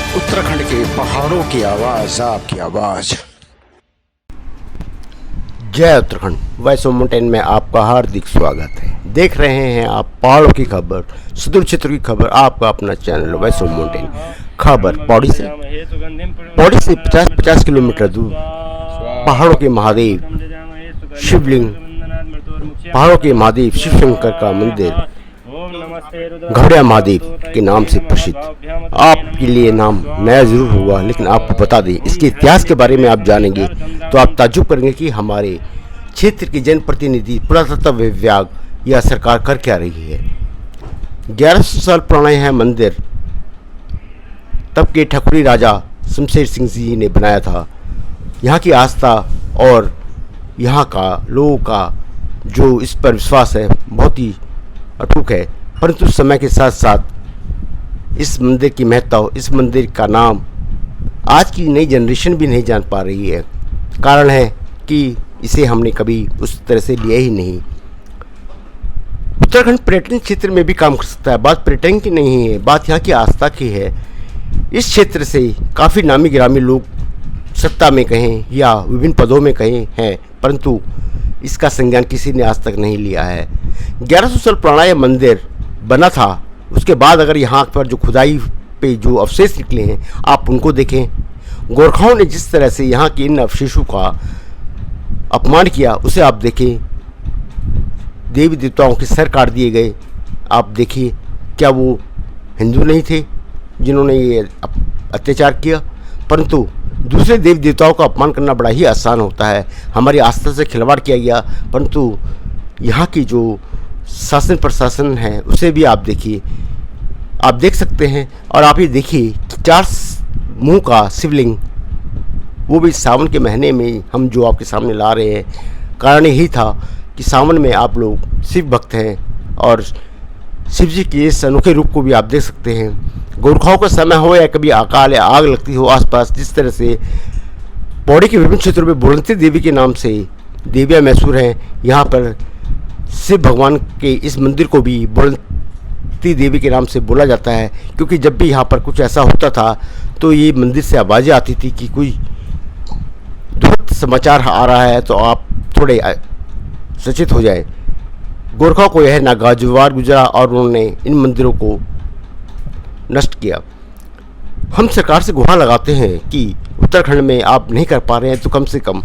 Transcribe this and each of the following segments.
उत्तराखंड के पहाड़ों की आवाज, आपकी आवाज। जय उत्तराखंड, वॉइस ऑफ माउंटेन में आपका हार्दिक स्वागत है। देख रहे हैं आप पहाड़ों की खबर, सुदूर क्षेत्र की खबर, आपका अपना चैनल वॉइस ऑफ माउंटेन। खबर पौड़ी से 50 किलोमीटर दूर पहाड़ों के महादेव शिवलिंग, पहाड़ों के महादेव शिव शंकर का मंदिर घड़िया महादेव के नाम से प्रसिद्ध। आपके लिए नाम नया जरूर होगा, लेकिन आपको बता दें, इसके इतिहास के बारे में आप जानेंगे तो आप ताज्जुब करेंगे कि हमारे क्षेत्र के जनप्रतिनिधि, पुरातत्व विभाग या सरकार कर क्या रही है। 1100 साल पुराना यह मंदिर तब के ठकुरी राजा शमशेर सिंह जी ने बनाया था। यहाँ की आस्था और यहाँ का लोगों का जो इस पर विश्वास है बहुत ही अटूट है, परंतु समय के साथ साथ इस मंदिर की महत्ता, इस मंदिर का नाम आज की नई जनरेशन भी नहीं जान पा रही है। कारण है कि इसे हमने कभी उस तरह से लिया ही नहीं। उत्तराखंड पर्यटन क्षेत्र में भी काम कर सकता है। बात पर्यटन की नहीं है, बात यहाँ की आस्था की है। इस क्षेत्र से काफ़ी नामी गिरामी लोग सत्ता में कहें या विभिन्न पदों में कहें हैं, परंतु इसका संज्ञान किसी ने आज तक नहीं लिया है। 1100 साल पुराना यह मंदिर बना था। उसके बाद अगर यहाँ पर जो खुदाई पे जो अवशेष निकले हैं आप उनको देखें। गोरखाओं ने जिस तरह से यहाँ के इन अवशेषों का अपमान किया उसे आप देखें। देवी देवताओं के सर काट दिए गए। आप देखिए, क्या वो हिंदू नहीं थे जिन्होंने ये अत्याचार किया? परंतु दूसरे देवी देवताओं का अपमान करना बड़ा ही आसान होता है। हमारी आस्था से खिलवाड़ किया गया, परंतु यहाँ की जो शासन प्रशासन है उसे भी आप देखिए, आप देख सकते हैं। और आप ये देखिए कि 4 मुंह का शिवलिंग, वो भी सावन के महीने में हम जो आपके सामने ला रहे हैं। कारण यही था कि सावन में आप लोग शिव भक्त हैं और शिव जी के इस अनोखे रूप को भी आप देख सकते हैं। गोरखाओं का समय हो या कभी अकाल या आग लगती हो आसपास, जिस तरह से पौड़ी के विभिन्न क्षेत्रों में बुलंदी देवी के नाम से देवियाँ मैसूर हैं, यहाँ पर शिव भगवान के इस मंदिर को भी बुलंदी देवी के नाम से बोला जाता है। क्योंकि जब भी यहाँ पर कुछ ऐसा होता था तो ये मंदिर से आवाज़ें आती थी कि कोई दुखद समाचार आ रहा है, तो आप थोड़े सचेत हो जाए। गोरखाओं को यह नागवार गुजरा और उन्होंने इन मंदिरों को नष्ट किया। हम सरकार से गुहार लगाते हैं कि उत्तराखंड में आप नहीं कर पा रहे हैं तो कम से कम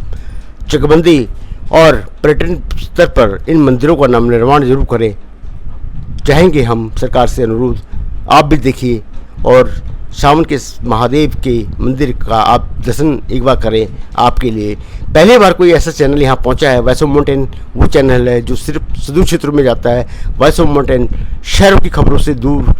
चकबंदी और पर्यटन स्तर पर इन मंदिरों का नाम निर्माण जरूर करें। चाहेंगे हम सरकार से अनुरोध, आप भी देखिए और सावन के महादेव के मंदिर का आप दर्शन एक बार करें। आपके लिए पहली बार कोई ऐसा चैनल यहाँ पहुँचा है। वॉइस ऑफ माउंटेन वो चैनल है जो सिर्फ सुदूर क्षेत्रों में जाता है। वॉइस ऑफ माउंटेन शहरों की खबरों से दूर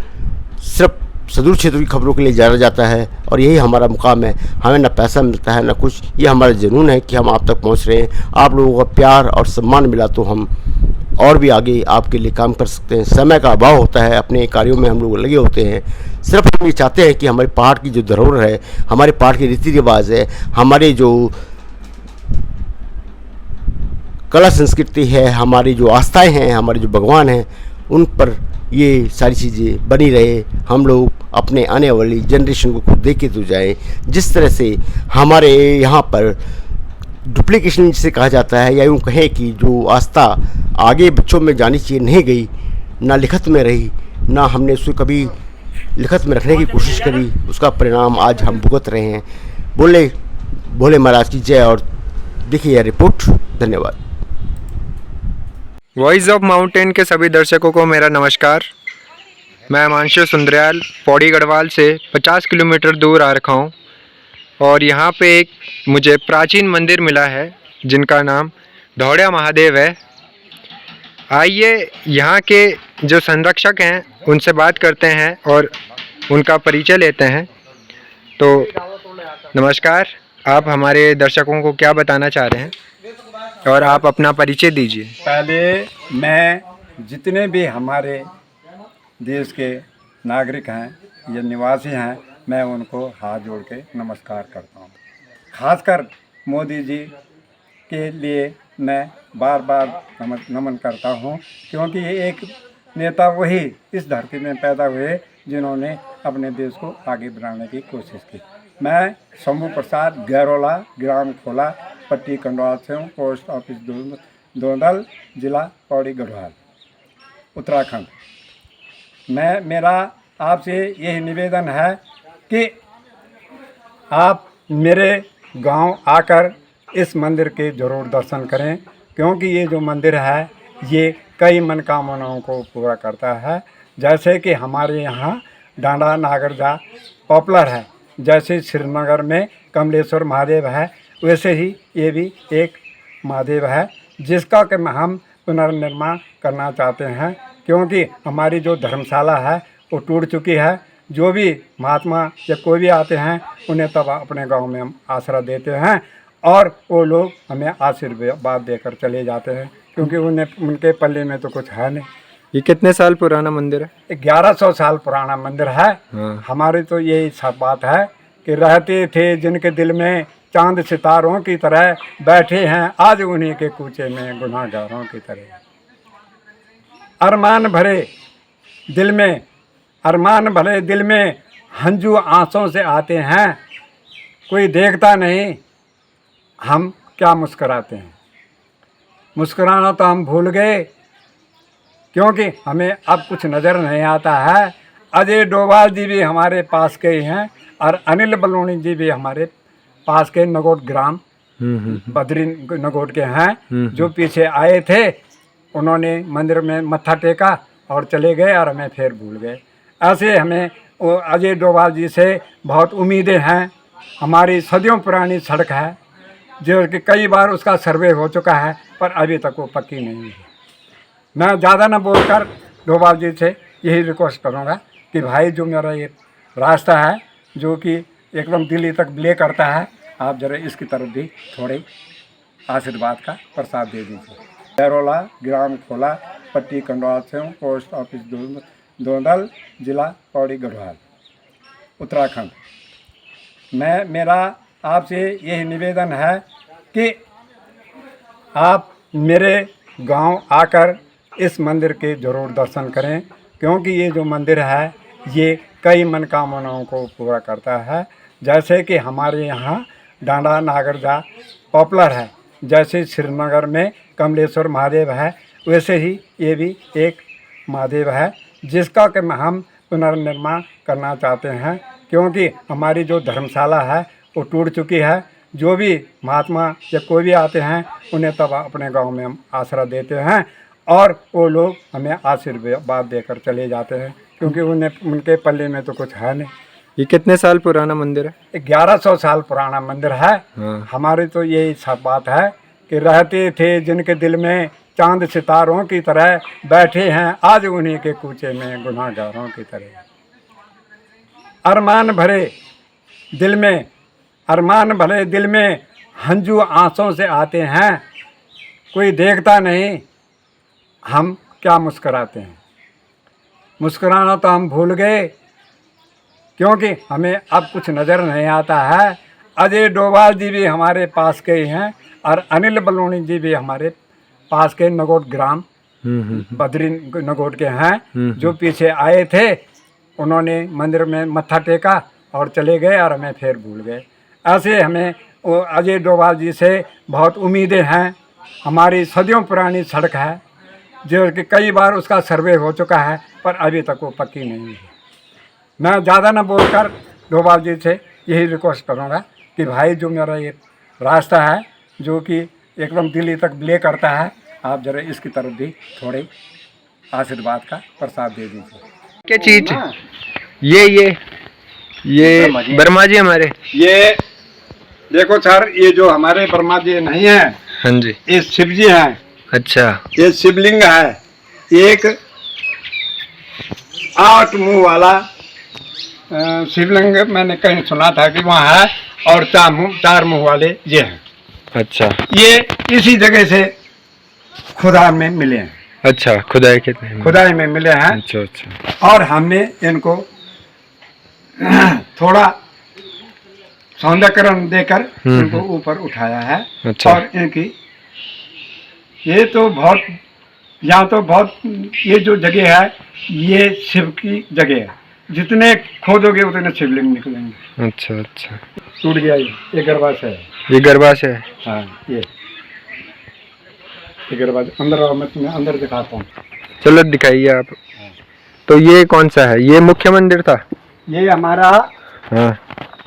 सिर्फ सुदूर क्षेत्रों की खबरों के लिए जाना जाता है और यही हमारा मुकाम है। हमें ना पैसा मिलता है ना कुछ, ये हमारा जुनून है कि हम आप तक पहुंच रहे हैं। आप लोगों का प्यार और सम्मान मिला तो हम और भी आगे आपके लिए काम कर सकते हैं। समय का अभाव होता है, अपने कार्यों में हम लोग लगे होते हैं। सिर्फ हम ये चाहते हैं कि हमारे पहाड़ की जो धरोहर है, हमारे पहाड़ के रीति रिवाज है, हमारे जो कला संस्कृति है, हमारी जो आस्थाएँ हैं, हमारे जो भगवान हैं, उन पर ये सारी चीज़ें बनी रहे। हम लोग अपने आने वाली जनरेशन को खुद देखे तो जाए। जिस तरह से हमारे यहाँ पर डुप्लीकेशन जिसे कहा जाता है, या यूँ कहें कि जो आस्था आगे बच्चों में जानी चाहिए नहीं गई, ना लिखत में रही, ना हमने उसको कभी लिखत में रखने की कोशिश करी, उसका परिणाम आज हम भुगत रहे हैं। बोले भोले महाराज की जय। और देखिए यह रिपोर्ट। धन्यवाद। वॉइस ऑफ माउंटेन के सभी दर्शकों को मेरा नमस्कार। मैं हिमांशु सुंदरयाल पौड़ी गढ़वाल से 50 किलोमीटर दूर आ रखा हूँ और यहाँ पे एक मुझे प्राचीन मंदिर मिला है जिनका नाम घड़िया महादेव है। आइए यहाँ के जो संरक्षक हैं उनसे बात करते हैं और उनका परिचय लेते हैं। तो नमस्कार, आप हमारे दर्शकों को क्या बताना चाह रहे हैं और आप अपना परिचय दीजिए। पहले मैं जितने भी हमारे देश के नागरिक हैं या निवासी हैं, मैं उनको हाथ जोड़ के नमस्कार करता हूँ। खासकर मोदी जी के लिए मैं बार बार नमन करता हूँ, क्योंकि ये एक नेता वही इस धरती में पैदा हुए जिन्होंने अपने देश को आगे बढ़ाने की कोशिश की। मैं शंभू प्रसाद गैरोला, ग्राम खोला, पट्टी कंडवाल से हूँ, पोस्ट ऑफिस दोंदल, जिला पौड़ी गढ़वाल, उत्तराखंड। मेरा आपसे यही निवेदन है कि आप मेरे गांव आकर इस मंदिर के ज़रूर दर्शन करें, क्योंकि ये जो मंदिर है ये कई मनोकामनाओं को पूरा करता है। जैसे कि हमारे यहाँ डांडा नागरजा पॉपुलर है, जैसे श्रीनगर में कमलेश्वर महादेव है, वैसे ही ये भी एक महादेव है जिसका कि हम पुनर्निर्माण करना चाहते हैं, क्योंकि हमारी जो धर्मशाला है वो टूट चुकी है। जो भी महात्मा या कोई भी आते हैं उन्हें तब अपने गांव में हम आश्रय देते हैं और वो लोग हमें आशीर्वाद देकर चले जाते हैं, क्योंकि उनके पल्ले में तो कुछ है नहीं। ये कितने साल पुराना मंदिर है? 1100 साल पुराना मंदिर है। हमारी तो यही सब बात है कि रहते थे जिनके दिल में चांद सितारों की तरह, बैठे हैं आज उन्हीं के कूचे में गुनाहगारों की तरह। अरमान भरे दिल में हंजू आंसों से आते हैं, कोई देखता नहीं हम क्या मुस्कुराते हैं। मुस्कुराना तो हम भूल गए, क्योंकि हमें अब कुछ नज़र नहीं आता है। अजय डोभाल जी भी हमारे पास के ही हैं और अनिल बलूनी जी भी हमारे पास के नगोट ग्राम बद्री नगोट के हैं, जो पीछे आए थे। उन्होंने मंदिर में मत्था टेका और चले गए और हमें फिर भूल गए। ऐसे हमें वो अजय डोभाल जी से बहुत उम्मीदें हैं। हमारी सदियों पुरानी सड़क है जो कि कई बार उसका सर्वे हो चुका है, पर अभी तक वो पक्की नहीं है। मैं ज़्यादा ना बोलकर डोभाल जी से यही रिक्वेस्ट करूँगा कि भाई जो मेरा ये रास्ता है जो कि एकदम दिल्ली तक प्ले करता है, आप जरा इसकी तरफ भी थोड़े आशीर्वाद का प्रसाद दे दीजिए। गैरोला, ग्राम खोला, पट्टी कंडवाल से हूँ, पोस्ट ऑफिस दोंदल, जिला पौड़ी गढ़वाल, उत्तराखंड। मेरा आपसे यही निवेदन है कि आप मेरे गांव आकर इस मंदिर के ज़रूर दर्शन करें, क्योंकि ये जो मंदिर है ये कई मनोकामनाओं को पूरा करता है। जैसे कि हमारे यहाँ डांडा नागरजा पॉपुलर है, जैसे श्रीनगर में कमलेश्वर महादेव है, वैसे ही ये भी एक महादेव है जिसका कि हम पुनर्निर्माण करना चाहते हैं, क्योंकि हमारी जो धर्मशाला है वो टूट चुकी है। जो भी महात्मा या कोई भी आते हैं उन्हें तब अपने गांव में हम आश्रय देते हैं और वो लोग हमें आशीर्वाद देकर चले जाते हैं, क्योंकि उनके पल्ले में तो कुछ है नहीं। ये कितने साल पुराना मंदिर है? 1100 साल पुराना मंदिर है। हमारी तो यही सब बात है कि रहते थे जिनके दिल में चांद सितारों की तरह, बैठे हैं आज उन्हीं के कूचे में गुनाहगारों की तरह। अरमान भरे दिल में हंजू आंसों से आते हैं, कोई देखता नहीं हम क्या मुस्कुराते हैं। मुस्कुराना तो हम भूल गए, क्योंकि हमें अब कुछ नज़र नहीं आता है। अजय डोभाल जी भी हमारे पास के ही हैं और अनिल बलूनी जी भी हमारे पास के नगोट ग्राम बद्री नगोट के हैं, जो पीछे आए थे। उन्होंने मंदिर में मत्था टेका और चले गए और हमें फिर भूल गए। ऐसे हमें वो अजय डोभाल जी से बहुत उम्मीदें हैं। हमारी सदियों पुरानी सड़क है जो कि कई बार उसका सर्वे हो चुका है, पर अभी तक वो पक्की नहीं है। मैं ज़्यादा ना बोलकर डोभाल जी से यही रिक्वेस्ट करूँगा कि भाई जो मेरा ये रास्ता है जो कि एकदम दिल्ली तक प्ले करता है, आप जरा इसकी तरफ भी थोड़े आशीर्वाद का प्रसाद दे दीजिए। क्या चीज? ये वर्मा जी हमारे। ये देखो सर, ये जो हमारे वर्मा जी नहीं है, हाँ जी, ये शिव जी हैं। अच्छा, ये शिवलिंग है, एक 8 मुंह वाला शिवलिंग मैंने कहीं सुना था कि वहाँ है, और 4 मुंह वाले ये हैं। अच्छा, ये इसी जगह से खुदा में मिले हैं। अच्छा, खुदाई में मिले हैं। अच्छा अच्छा। और हमने इनको थोड़ा सौंदर्यकरण देकर इनको ऊपर उठाया है। अच्छा। और इनकी ये तो बहुत, यहाँ तो बहुत, ये जो जगह है ये शिव की जगह है। जितने खोदोगे उतने शिवलिंग निकलेंगे। अच्छा अच्छा, टूट गया ये गर्भाशय है। ये गर्भाशय है। हाँ ये गर्भाशय। अंदर आओ, मैं तुम्हें अंदर दिखाता हूँ। चलो दिखाइए आप। तो ये कौन सा है? ये मुख्य मंदिर था? ये हमारा हाँ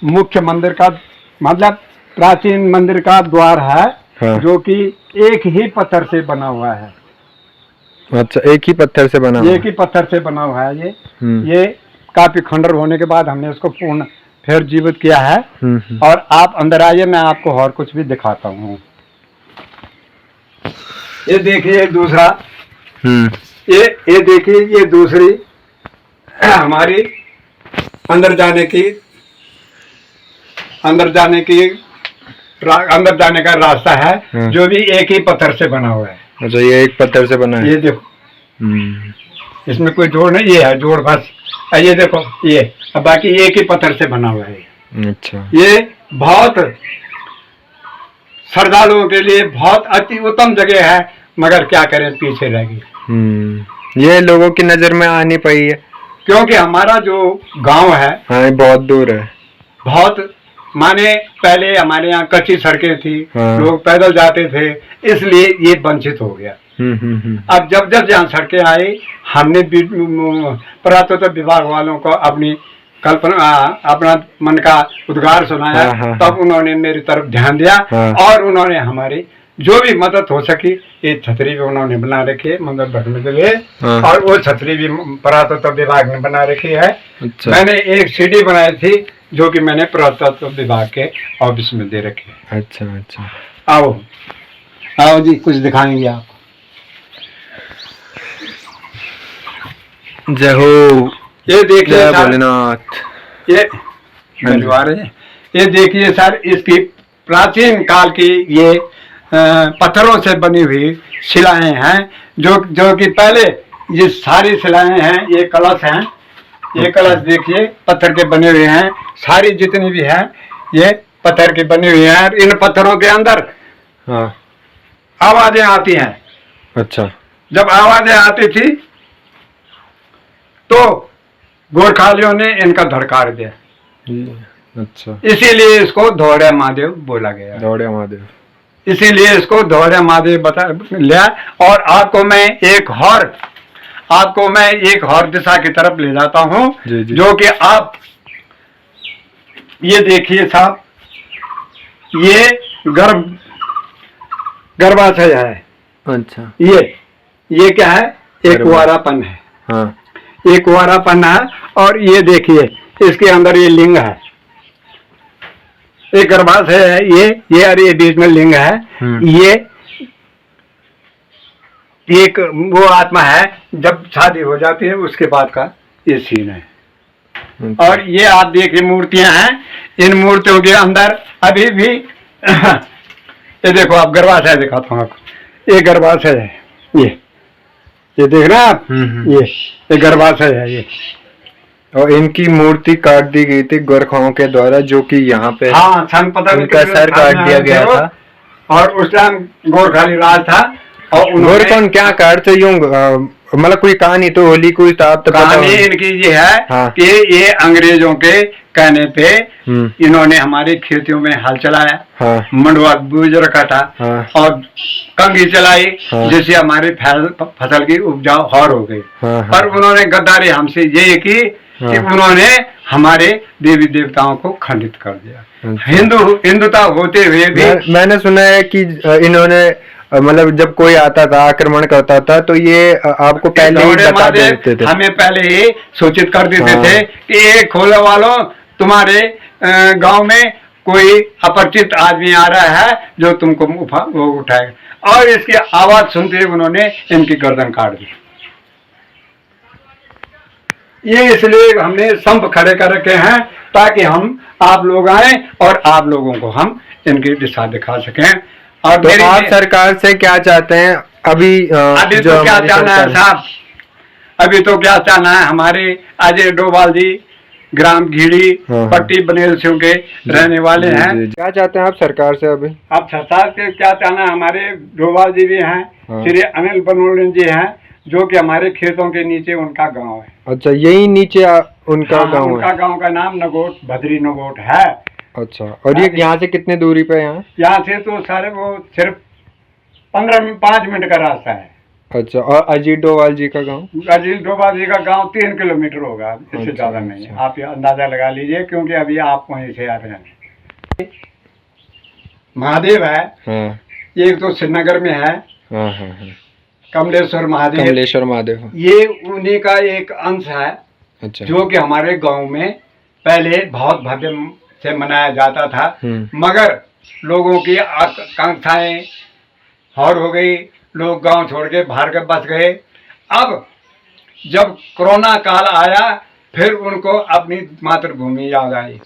मुख्य मंदिर का मतलब प्राचीन मंदिर का द्वार है। हाँ। जो कि एक ही पत्थर से बना हुआ है। अच्छा, एक ही पत्थर से बना हुआ एक ही पत्थर से बना हुआ है ये। हम्म। ये काफी खंडर होने के बाद हमने इसको पूर्ण फिर जीवित किया है। हम्म। और आप अंदर आइए, मैं आपको और कुछ भी दिखाता हूँ। ये देखिए दूसरा। ये देखिए, ये दूसरी हमारी अंदर जाने का रास्ता है। जो भी एक ही पत्थर से बना हुआ है। अच्छा, ये एक पत्थर से बना है। ये देखो, इसमें कोई जोड़ नहीं, ये है जोड़ बस। ये देखो ये, अब बाकी एक ही पत्थर से बना हुआ है। अच्छा, ये बहुत श्रद्धालुओं के लिए बहुत अति उत्तम जगह है, मगर क्या करें, पीछे रह गई। ये लोगों की नजर में आ नहीं पाई है क्योंकि हमारा जो गांव है, हाँ, ये बहुत दूर है। बहुत माने पहले हमारे यहाँ कच्ची सड़कें थी। हाँ। लोग पैदल जाते थे, इसलिए ये वंचित हो गया। अब जब जब यहाँ सड़कें आई, हमने पुरातत्व विभाग वालों को अपनी कल्पना, अपना मन का उद्गार सुनाया। हाँ। तब उन्होंने मेरी तरफ ध्यान दिया। हाँ। और उन्होंने हमारी जो भी मदद हो सकी, ये छतरी भी उन्होंने बना रखी है मंदिर रखने के लिए। हाँ। और वो छतरी भी पुरातत्व विभाग ने बना रखी है। अच्छा। मैंने एक सीढ़ी बनाई थी, जो कि मैंने पुरातत्व विभाग के ऑफिस में दे रखी है। अच्छा अच्छा, आओ आओ जी, कुछ दिखाएंगे आप। जय हो, ये देखिए जय सर, भोलेनाथ। ये देखिए सर, इसकी प्राचीन काल की ये पत्थरों से बनी हुई शिलाएं हैं। जो कि पहले ये सारी शिलाएं हैं। ये कलश हैं, ये कलश देखिए पत्थर के बने हुए हैं। सारी जितनी भी हैं ये पत्थर के बने हुए हैं। इन पत्थरों के अंदर हाँ। आवाजें आती हैं। अच्छा, जब आवाजें आती थी तो गोरखालियों ने इनका धड़कार दिया। अच्छा, इसीलिए इसको धौड़े महादेव बोला गया। दौड़े महादेव, इसीलिए इसको धौड़े महादेव बता लिया। और आपको मैं एक और दिशा की तरफ ले जाता हूँ, जो कि आप ये देखिए साहब, ये गर्भाशय है। अच्छा, ये क्या है? एक कुंवारापन है। हाँ। एक कुंवारापन है। और ये देखिए, इसके अंदर ये लिंग है। एक गर्भाशय है ये और ये बीच में लिंग है। ये एक वो आत्मा है, जब शादी हो जाती है उसके बाद का ये सीन है। और ये आप देखिए मूर्तियां हैं। इन मूर्तियों के अंदर अभी भी ये देखो, आप गर्भाशय दिखाता हूँ आपको। ये गर्भाशय है, ये देख रहे हैं आप। ये गर्भाशय है ये। और इनकी मूर्ति काट दी गई थी गोरखाओं के द्वारा, जो कि यहाँ पे हाँ, इनका सर काट दिया गया था। और उस टाइम गोरखाली राज था। और गोरखा क्या काटते यूं, मतलब कोई कहानी तो होली कोई कहानी इनकी ये है। हाँ। कि ये अंग्रेजों के कहने पे इन्होंने हमारी खेतियों में हल चलाया। हाँ। मंडवा बीज रखा था। हाँ। और कंघी चलाई। हाँ। जिससे हमारी फसल की उपजाऊ और हो गई। हाँ। पर उन्होंने गद्दारी हमसे ये की। हाँ। कि उन्होंने हमारे देवी देवताओं को खंडित कर दिया। हिंदुता होते हुए भी मैंने सुना है कि इन्होंने मतलब जब कोई आता था, आक्रमण करता था, तो ये आपको पहले ही बता देते थे। हमें पहले ही सूचित कर देते थे कि ये खोले वालों, तुम्हारे गांव में कोई अपरिचित आदमी आ रहा है जो तुमको वो उठाएगा। और इसकी आवाज सुनते ही उन्होंने इनकी गर्दन काट दी। ये इसलिए हमने स्तंभ खड़े कर रखे हैं, ताकि हम आप लोग आए और आप लोगों को हम इनकी दिशा दिखा सकें। और तो आप सरकार से क्या चाहते हैं अभी? तो क्या चाहना है साहब, अभी तो क्या चाहना है, हमारे अजय डोभाल जी ग्राम घीड़ी पट्टी बनेल सिंह के रहने वाले हैं। क्या चाहते हैं आप सरकार से अभी? आप सरकार से क्या चाहना है, हमारे डोभाल जी भी हैं। श्री अनिल बनोलन जी हैं, जो कि हमारे खेतों के नीचे उनका गांव है। अच्छा, यही नीचे उनका हाँ, गांव उनका है। गांव का नाम नगोट, भद्री नगोट है। अच्छा, और ये यहाँ से कितने दूरी पे है यहाँ? यहाँ से तो सारे वो सिर्फ 5 मिनट का रास्ता है। अच्छा, और अजीत डोभाल जी का गांव? अजीत डोभाल जी का गांव 3 किलोमीटर होगा, इससे अच्छा, ज़्यादा नहीं है। अच्छा। आप ये अंदाज़ा लगा लीजिए, क्योंकि अभी आप वहीं से आ रहे हैं। महादेव है, हाँ एक तो श्रीनगर में है, हाँ हाँ हाँ, कमलेश्वर महादेव, कमलेश्वर महादेव। ये उन्हीं का एक अंश है, अच्छा, जो कि हमारे गांव में पहले बहुत भव्य से मनाया जाता था। मगर लोगों की आकांक्षाएं और हो गई, लोग गांव छोड़ के बाहर के बस गए। अब जब कोरोना काल आया, फिर उनको अपनी मातृभूमि याद आई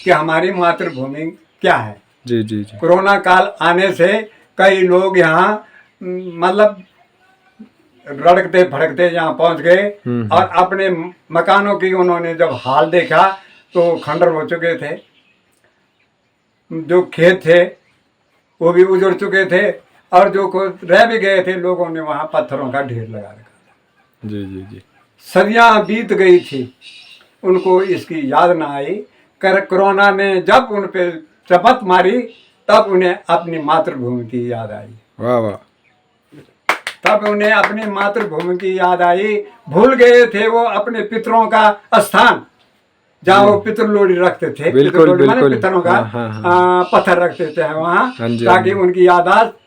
कि हमारी मातृभूमि क्या है। जी जी जी। कोरोना काल आने से कई लोग यहाँ मतलब रड़कते भड़कते यहाँ पहुँच गए और अपने मकानों की उन्होंने जब हाल देखा तो खंडर हो चुके थे। जो खेत थे वो भी उजड़ चुके थे, और जो कुछ रह भी गए थे, लोगों ने वहाँ पत्थरों का ढेर लगा रखा। जी जी जी। सदियाँ बीत गई थी, उनको इसकी याद ना आई। कोरोना ने जब उन पे चपत मारी, तब उन्हें अपनी मातृभूमि की याद आई। वाह वाह। तब उन्हें अपनी मातृभूमि की याद आई। भूल गए थे वो अपने पितरों का स्थान, जहाँ वो पितरलोड़ी रखते थे। बिल्कुल, पितरलोड़ी माने बिल्कुल। पितरों का हाँ, हाँ, पत्थर रखते थे वहाँ, हाँ जी, ताकि हाँ जी। उनकी यादाश्त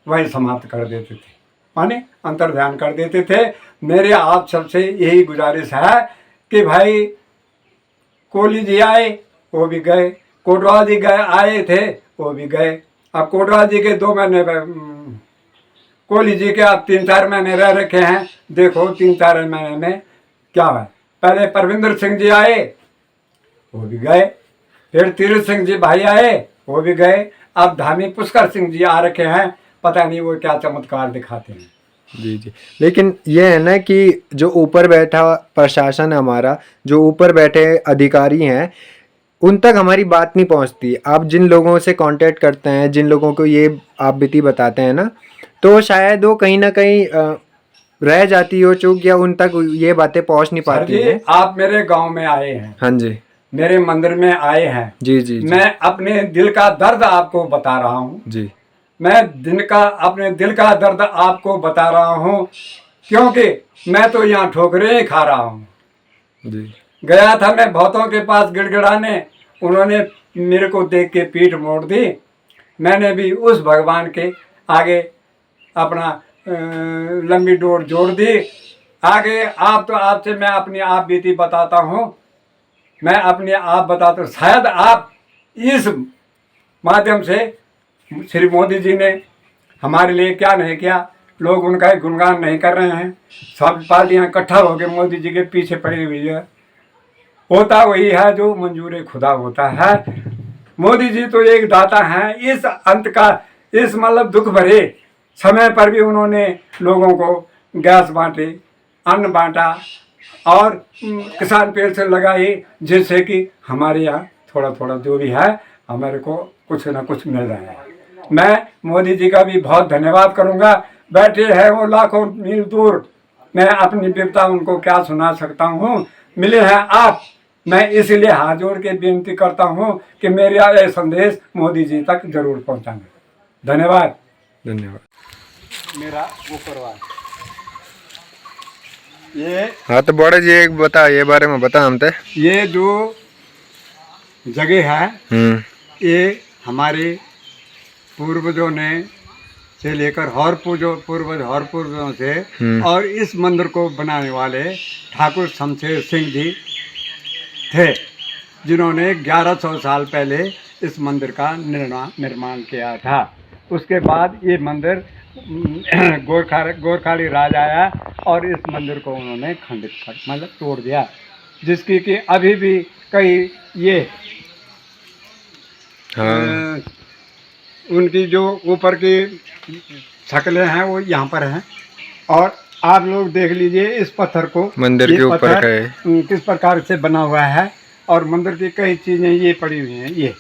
वहीं समाप्त कर देते थे, माने अंतर्ध्यान कर देते थे। मेरे आप सबसे यही गुजारिश है कि भाई कोहली जी आए, वो भी गए, कोटवाल जी गए आए थे, वो भी गए। अब कोटवाल जी के 2 महीने, कोहली जी के अब 3-4 महीने रह रखे हैं। देखो 3-4 महीने में क्या है। पहले परविंदर सिंह जी आए, वो भी गए। फिर तीरथ सिंह जी भाई आए, वो भी गए। अब धामी पुष्कर सिंह जी आ रखे हैं, पता नहीं वो क्या चमत्कार दिखाते हैं। जी जी। लेकिन ये है ना कि जो ऊपर बैठा प्रशासन है हमारा, जो ऊपर बैठे अधिकारी हैं, उन तक हमारी बात नहीं पहुंचती। आप जिन लोगों से कांटेक्ट करते हैं, जिन लोगों को ये आप बीती बताते हैं ना, तो शायद वो कहीं ना कहीं रह जाती हो चूक, या उन तक ये बातें पहुंच नहीं सर पाती जी, हैं। आप मेरे गांव में आए हैं, हाँ जी मेरे मंदिर में आए हैं। जी जी जी। मैं अपने दिल का दर्द आपको बता रहा हूँ। जी मैं अपने दिल का दर्द आपको बता रहा हूँ, क्योंकि मैं तो यहाँ ठोकरें ही खा रहा हूँ। जी। गया था मैं बहुतों के पास गिड़गिड़ाने, उन्होंने मेरे को देख के पीठ मोड़ दी। मैंने भी उस भगवान के आगे अपना लंबी डोर जोड़ दी। आगे आपसे मैं अपनी आप बीती बताता हूँ। मैं अपने आप बताता हूँ, शायद आप इस माध्यम से, श्री मोदी जी ने हमारे लिए क्या नहीं किया, लोग उनका गुणगान नहीं कर रहे हैं। सब पार्टियाँ इकट्ठा होकर मोदी जी के पीछे पड़ी हुई है। होता वही है जो मंजूर खुदा होता है। मोदी जी तो एक दाता हैं। इस अंत का, इस मतलब दुख भरे समय पर भी उन्होंने लोगों को गैस बांटे, अन्न बांटा और किसान पेंशन लगाई, जिससे कि हमारे यहाँ थोड़ा थोड़ा जो भी है हमारे को कुछ ना कुछ मिल रहा है। मैं मोदी जी का भी बहुत धन्यवाद करूँगा। बैठे हैं वो लाखों मील दूर, मैं अपनी विपदा उनको क्या सुना सकता हूँ। मिले हैं आप, मैं इसलिए हाथ जोड़ के विनती करता हूँ कि मेरा ये संदेश मोदी जी तक जरूर पहुँचाना। धन्यवाद। धन्यवाद। मेरा वो करवा ये, हाँ तो बड़े जी एक बता, ये बारे में बता हमते। ये जो जगह है ये हमारे पूर्वजों ने से लेकर हर पूर्वजों से, और इस मंदिर को बनाने वाले ठाकुर शमशेर सिंह जी थे, जिन्होंने 1100 साल पहले इस मंदिर का निर्माण किया था। उसके बाद ये मंदिर गोरखाली राज आया और इस मंदिर को उन्होंने खंडित कर मतलब तोड़ दिया, जिसकी कि अभी भी कई ये उनकी जो ऊपर की शक्लें हैं वो यहाँ पर हैं। और आप लोग देख लीजिए इस पत्थर को, मंदिर के ऊपर का है, किस प्रकार से बना हुआ है। और मंदिर की कई चीजें ये पड़ी हुई हैं। ये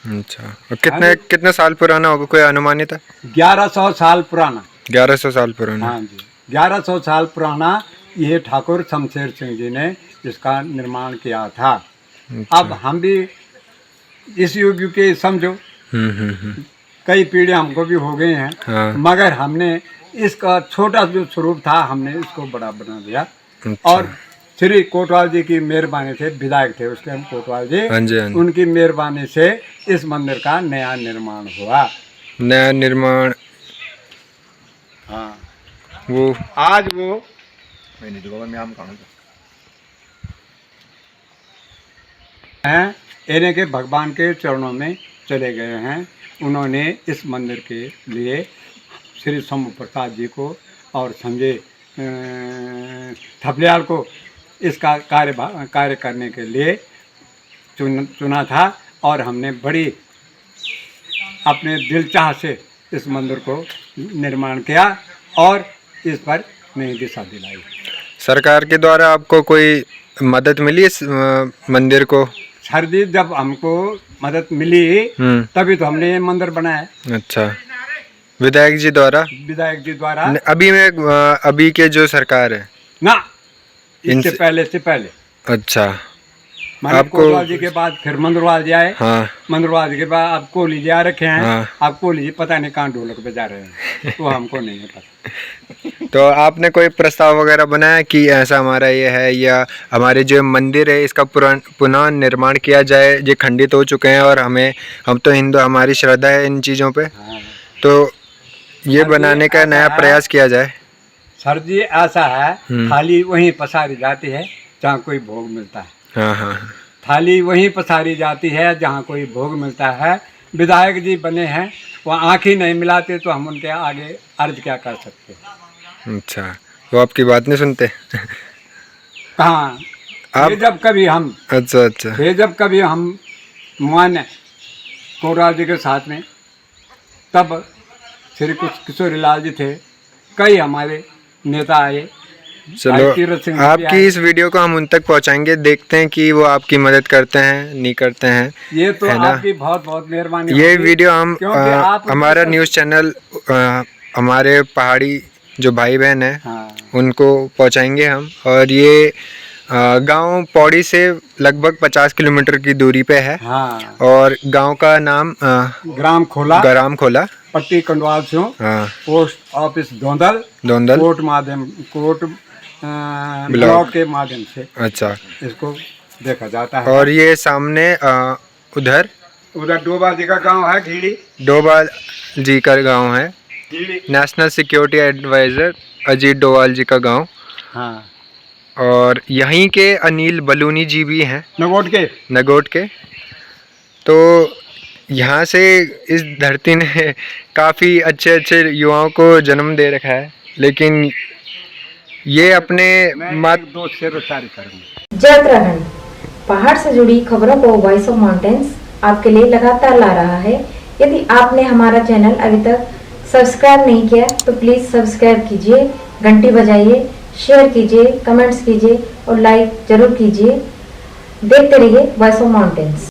अच्छा, और कितने साल पुराना होगा, कोई अनुमानित है? 1100 साल पुराना। 1100 साल पुराना। हाँ जी, 1100 साल पुराना ये ठाकुर शमशेर सिंह जी ने इसका निर्माण किया था। अब हम भी इस युग के समझो कई पीढ़ी हमको भी हो गई हैं, हाँ। मगर हमने इसका छोटा जो स्वरूप था हमने इसको बड़ा बना दिया। अच्छा। और श्री कोतवाल जी की मेहरबानी से, विधायक थे उसके हम कोतवाल जी, हाँ जी, हाँ जी। उनकी मेहरबानी से इस मंदिर का नया निर्माण हुआ। नया निर्माण, हाँ, वो आज वो हैं इन्हें के भगवान के चरणों में चले गए हैं। उन्होंने इस मंदिर के लिए श्री शंभू प्रसाद जी को और संजय थपलियाल को इसका कार्य करने के लिए चुना था। और हमने बड़ी अपने दिलचाह से इस मंदिर को निर्माण किया और इस पर नई दिशा दिलाई। सरकार के द्वारा आपको कोई मदद मिली इस मंदिर को? सर जी, जब हमको मदद मिली तभी तो हमने ये मंदिर बनाया। अच्छा, विधायक जी द्वारा? विधायक जी द्वारा अभी के जो सरकार है ना, इससे पहले। अच्छा, आपको कोतवाल जी के बाद फिर मंदरवाल जी आए। हाँ। मंदरवाल जी के बाद अब कोहली जी आ रखे हैं। हाँ। अब कोहली जी पता नहीं कहाँ ढोलक बजा रहे हैं, वो हमको नहीं पता। तो आपने कोई प्रस्ताव वगैरह बनाया कि ऐसा हमारा ये है, या हमारे जो मंदिर है इसका पुनः निर्माण किया जाए, ये खंडित हो चुके हैं और हम तो हिंदू, हमारी श्रद्धा है इन चीज़ों पे, हाँ। तो ये बनाने का नया प्रयास किया जाए? सर जी, ऐसा है, थाली वहीं पसारी जाती है जहाँ कोई भोग मिलता है। हाँ हाँ। थाली वहीं पसारी जाती है जहाँ कोई भोग मिलता है। विधायक जी बने हैं, वो आँख ही नहीं मिलाते तो हम उनके आगे अर्ज क्या कर सकते हैं। अच्छा, वो आपकी बात नहीं सुनते? कहाँ आप जब कभी हम अच्छा जब कभी हम माने कोतवाल जी के साथ में, तब श्री किशोरी लाल जी थे, कई हमारे नेता आए। चलो, आपकी इस वीडियो को हम उन तक पहुंचाएंगे, देखते हैं कि वो आपकी मदद करते हैं नहीं करते हैं। ये तो है ना? आपकी बहुत बहुत मेहरबानी। ये वीडियो हम हमारा तो न्यूज़ चैनल हमारे पहाड़ी जो भाई बहन हैं, हाँ। उनको पहुंचाएंगे हम। और ये गांव पौड़ी से लगभग 50 किलोमीटर की दूरी पे है। हाँ। और गांव का नाम ग्राम खोला, पट्टी कंडवाल से, हाँ। पोस्ट ऑफिस धोंदल, कोट ब्लॉक के माध्यम से अच्छा, इसको देखा जाता है। और ये सामने उधर डोबा जी का गांव है, घीड़ी। डोभाल जी का गांव है, national security adviser Ajit Doval ji का गांव। हाँ। और यहीं के अनिल बलूनी जी भी हैं, नगोट के। तो यहाँ से इस धरती ने काफ़ी अच्छे अच्छे युवाओं को जन्म दे रखा है, लेकिन ये अपने दो शेर करूँगा। जय उत्तराखंड, पहाड़ से जुड़ी खबरों को वॉइस ऑफ माउंटेन्स आपके लिए लगातार ला रहा है। यदि आपने हमारा चैनल अभी तक सब्सक्राइब नहीं किया तो प्लीज सब्सक्राइब कीजिए, घंटी बजाइए, शेयर कीजिए, कमेंट्स कीजिए और लाइक जरूर कीजिए। देखते रहिए वॉइस ऑफ माउंटेन्स।